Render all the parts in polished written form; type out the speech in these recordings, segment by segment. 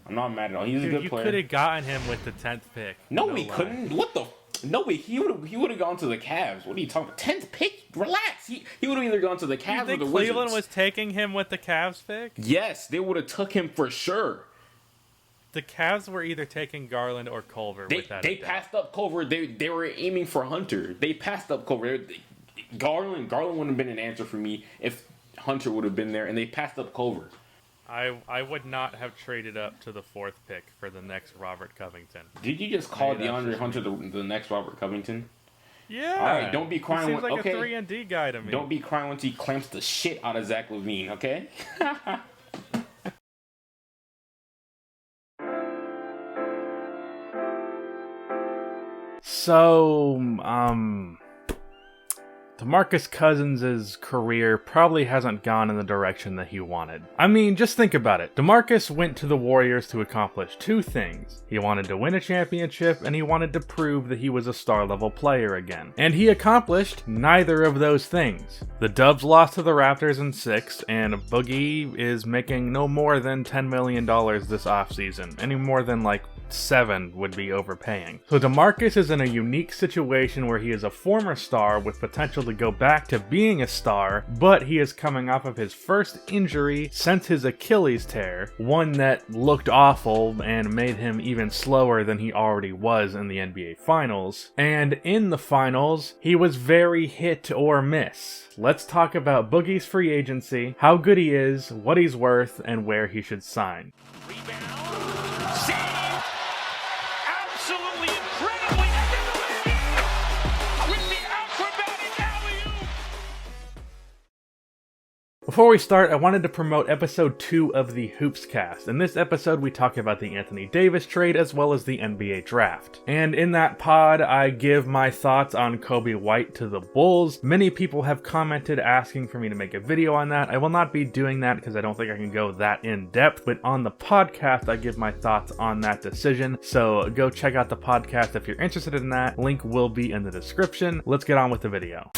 I'm not mad at all. He's a Dude, good you player. could have gotten him with the 10th pick. No, we couldn't. What the? No way. He would have gone to the Cavs. What are you talking about? 10th pick? Relax. He would have either gone to the Cavs You think or the Cleveland Wizards. was taking him with the Cavs pick? Yes, they would have took him for sure. The Cavs were either taking Garland or Culver. They passed up Culver. They were aiming for Hunter. They passed up Culver. Garland wouldn't have been an answer for me if Hunter would have been there, and they passed up Culver. I would not have traded up to the 4th pick for the next Robert Covington. Did you just call DeAndre Hunter the next Robert Covington? Yeah. All right, don't be crying. He seems like okay. a 3-and-D guy to me. Don't be crying once he clamps the shit out of Zach LaVine, okay? So, DeMarcus Cousins' career probably hasn't gone in the direction that he wanted. I mean, just think about it. DeMarcus went to the Warriors to accomplish two things. He wanted to win a championship, and he wanted to prove that he was a star-level player again. And he accomplished neither of those things. The Dubs lost to the Raptors in 6, and Boogie is making no more than $10 million this offseason. Any more than, like, 7 would be overpaying. So DeMarcus is in a unique situation where he is a former star with potential to go back to being a star, but he is coming off of his first injury since his Achilles tear, one that looked awful and made him even slower than he already was in the NBA Finals. And in the Finals, he was very hit or miss. Let's talk about Boogie's free agency, how good he is, what he's worth, and where he should sign. Before we start, I wanted to promote episode 2 of the Hoops Cast. In this episode, we talk about the Anthony Davis trade as well as the NBA draft. And in that pod, I give my thoughts on Kobe White to the Bulls. Many people have commented asking for me to make a video on that. I will not be doing that because I don't think I can go that in depth, but on the podcast, I give my thoughts on that decision. So go check out the podcast if you're interested in that. Link will be in the description. Let's get on with the video.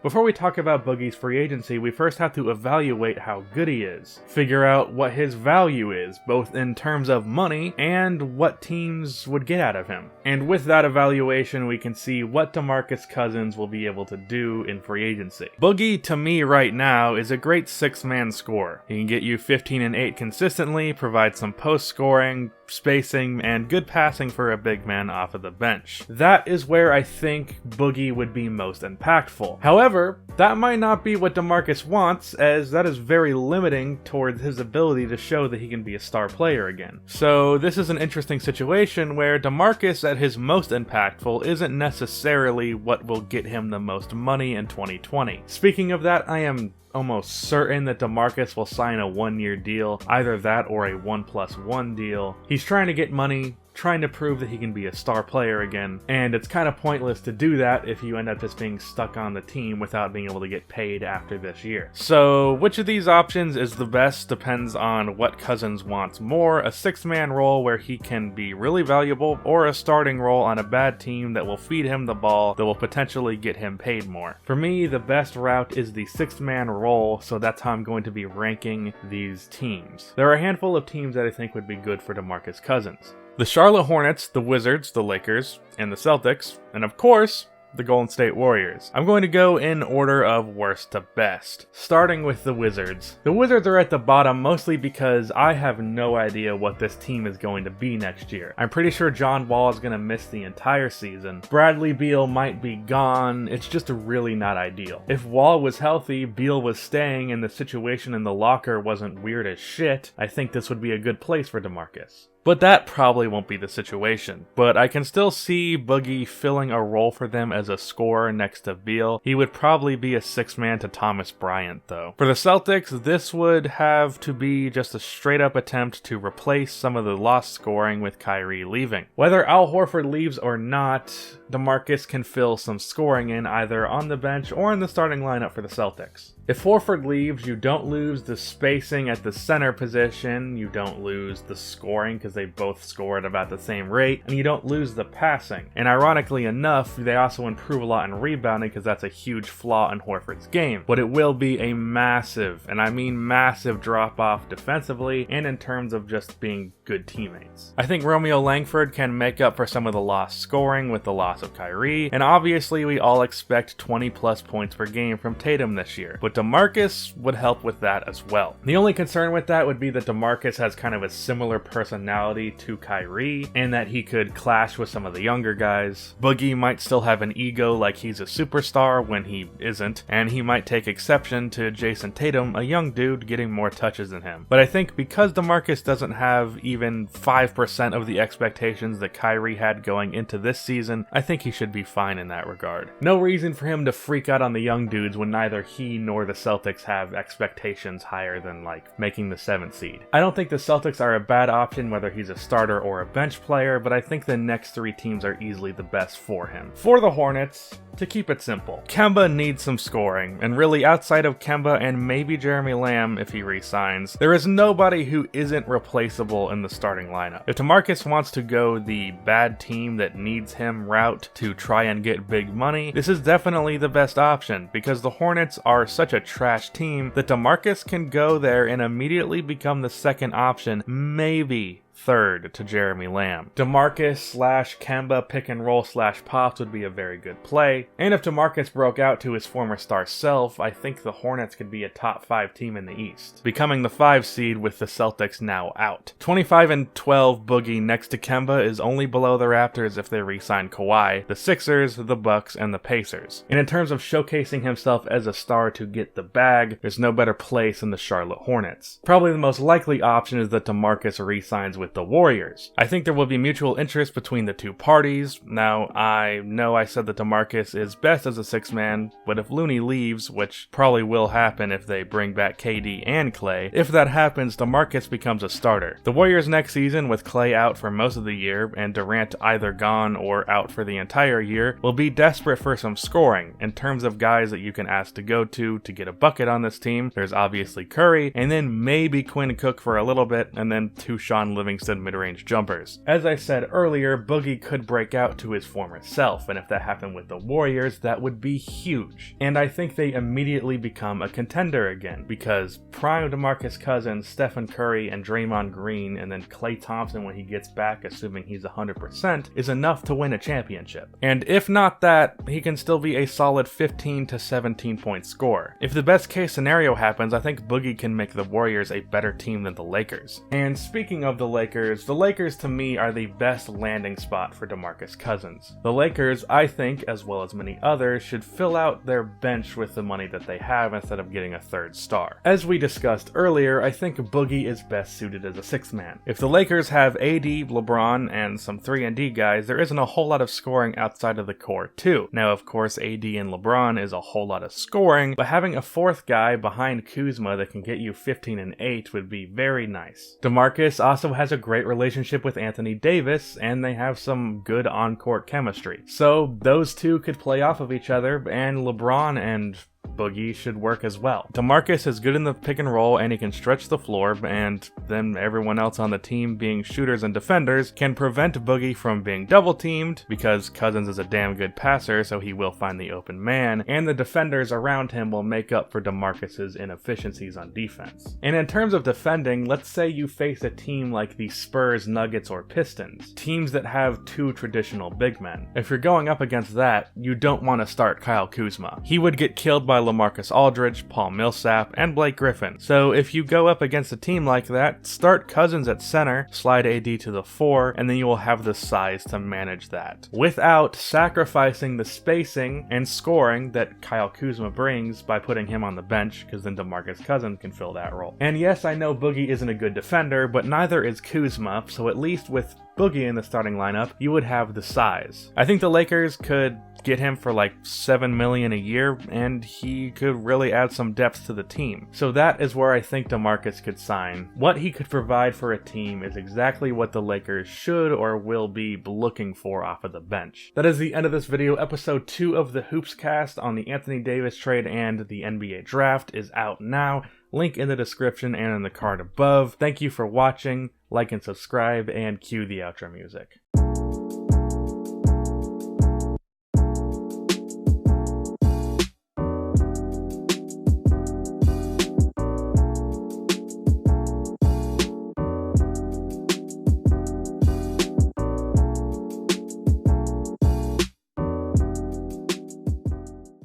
Before we talk about Boogie's free agency, we first have to evaluate how good he is. Figure out what his value is, both in terms of money and what teams would get out of him. And with that evaluation, we can see what DeMarcus Cousins will be able to do in free agency. Boogie, to me right now, is a great 6-man scorer. He can get you 15 and 8 consistently, provide some post scoring, spacing, and good passing for a big man off of the bench. That is where I think Boogie would be most impactful. However, that might not be what DeMarcus wants, as that is very limiting towards his ability to show that he can be a star player again. So this is an interesting situation where DeMarcus at his most impactful isn't necessarily what will get him the most money in 2020. Speaking of that, I am almost certain that DeMarcus will sign a 1-year deal, either that or a 1+1 deal. He's trying to get money, trying to prove that he can be a star player again, and it's kind of pointless to do that if you end up just being stuck on the team without being able to get paid after this year. So which of these options is the best depends on what Cousins wants more: a 6-man role where he can be really valuable, or a starting role on a bad team that will feed him the ball that will potentially get him paid more. For me, the best route is the 6-man role, so that's how I'm going to be ranking these teams. There are a handful of teams that I think would be good for DeMarcus Cousins: the Charlotte Hornets, the Wizards, the Lakers, and the Celtics, and of course, the Golden State Warriors. I'm going to go in order of worst to best, starting with the Wizards. The Wizards are at the bottom mostly because I have no idea what this team is going to be next year. I'm pretty sure John Wall is going to miss the entire season. Bradley Beal might be gone. It's just really not ideal. If Wall was healthy, Beal was staying, and the situation in the locker wasn't weird as shit, I think this would be a good place for DeMarcus. But that probably won't be the situation. But I can still see Boogie filling a role for them as a scorer next to Beal. He would probably be a 6-man to Thomas Bryant, though. For the Celtics, this would have to be just a straight-up attempt to replace some of the lost scoring with Kyrie leaving. Whether Al Horford leaves or not, Demarcus can fill some scoring in either on the bench or in the starting lineup for the Celtics. If Horford leaves, you don't lose the spacing at the center position, you don't lose the scoring because they both score at about the same rate, and you don't lose the passing. And ironically enough, they also improve a lot in rebounding because that's a huge flaw in Horford's game. But it will be a massive, and I mean massive, drop-off defensively and in terms of just being good teammates. I think Romeo Langford can make up for some of the lost scoring with the loss of Kyrie, and obviously we all expect 20 plus points per game from Tatum this year, but Demarcus would help with that as well. The only concern with that would be that Demarcus has kind of a similar personality to Kyrie, and that he could clash with some of the younger guys. Boogie might still have an ego like he's a superstar when he isn't, and he might take exception to Jason Tatum, a young dude, getting more touches than him. But I think because Demarcus doesn't have even 5% of the expectations that Kyrie had going into this season, I think he should be fine in that regard. No reason for him to freak out on the young dudes when neither he nor the Celtics have expectations higher than like making the 7th seed. I don't think the Celtics are a bad option whether he's a starter or a bench player, but I think the next 3 teams are easily the best for him. For the Hornets, to keep it simple, Kemba needs some scoring, and really outside of Kemba and maybe Jeremy Lamb if he re-signs, there is nobody who isn't replaceable in the starting lineup. If Demarcus wants to go the bad team that needs him route to try and get big money, this is definitely the best option because the Hornets are such a trash team that Demarcus can go there and immediately become the second option, maybe third to Jeremy Lamb. Demarcus / Kemba pick and roll / pops would be a very good play. And if Demarcus broke out to his former star self, I think the Hornets could be a top 5 team in the East, becoming the 5 seed with the Celtics now out. 25-12 Boogie next to Kemba is only below the Raptors if they re-sign Kawhi, the Sixers, the Bucks, and the Pacers. And in terms of showcasing himself as a star to get the bag, there's no better place than the Charlotte Hornets. Probably the most likely option is that Demarcus re-signs with the Warriors. I think there will be mutual interest between the two parties. Now, I know I said that Demarcus is best as a 6-man, but if Looney leaves, which probably will happen if they bring back KD and Klay, if that happens, Demarcus becomes a starter. The Warriors next season, with Klay out for most of the year and Durant either gone or out for the entire year, will be desperate for some scoring. In terms of guys that you can ask to go to get a bucket on this team, there's obviously Curry, and then maybe Quinn Cook for a little bit, and then 2 Sean Livingston mid-range jumpers. As I said earlier, Boogie could break out to his former self, and if that happened with the Warriors, that would be huge. And I think they immediately become a contender again, because prime DeMarcus Cousins, Stephen Curry, and Draymond Green, and then Klay Thompson when he gets back, assuming he's 100%, is enough to win a championship. And if not that, he can still be a solid 15 to 17 point scorer. If the best case scenario happens, I think Boogie can make the Warriors a better team than the Lakers. And speaking of the Lakers to me are the best landing spot for DeMarcus Cousins. The Lakers, I think, as well as many others, should fill out their bench with the money that they have instead of getting a 3rd star. As we discussed earlier, I think Boogie is best suited as a 6-man. If the Lakers have AD, LeBron, and some 3-and-D guys, there isn't a whole lot of scoring outside of the core too. Now, of course, AD and LeBron is a whole lot of scoring, but having a 4th guy behind Kuzma that can get you 15 and 8 would be very nice. DeMarcus also has a great relationship with Anthony Davis, and they have some good on-court chemistry. So those two could play off of each other, and LeBron and Boogie should work as well. DeMarcus is good in the pick and roll and he can stretch the floor, and then everyone else on the team, being shooters and defenders, can prevent Boogie from being double teamed because Cousins is a damn good passer, so he will find the open man, and the defenders around him will make up for DeMarcus's inefficiencies on defense. And in terms of defending, let's say you face a team like the Spurs, Nuggets, or Pistons, teams that have 2 traditional big men. If you're going up against that, you don't want to start Kyle Kuzma. He would get killed by LaMarcus Aldridge, Paul Millsap, and Blake Griffin. So if you go up against a team like that, start Cousins at center, slide AD to the 4, and then you will have the size to manage that, without sacrificing the spacing and scoring that Kyle Kuzma brings by putting him on the bench, because then DeMarcus Cousins can fill that role. And yes, I know Boogie isn't a good defender, but neither is Kuzma, so at least with Boogie in the starting lineup, you would have the size. I think the Lakers could get him for like $7 million a year, and he could really add some depth to the team. So that is where I think Demarcus could sign. What he could provide for a team is exactly what the Lakers should or will be looking for off of the bench. That is the end of this video. Episode 2 of the Hoops Cast on the Anthony Davis trade and the NBA draft is out now. Link in the description and in the card above. Thank you for watching. Like and subscribe, and cue the outro music.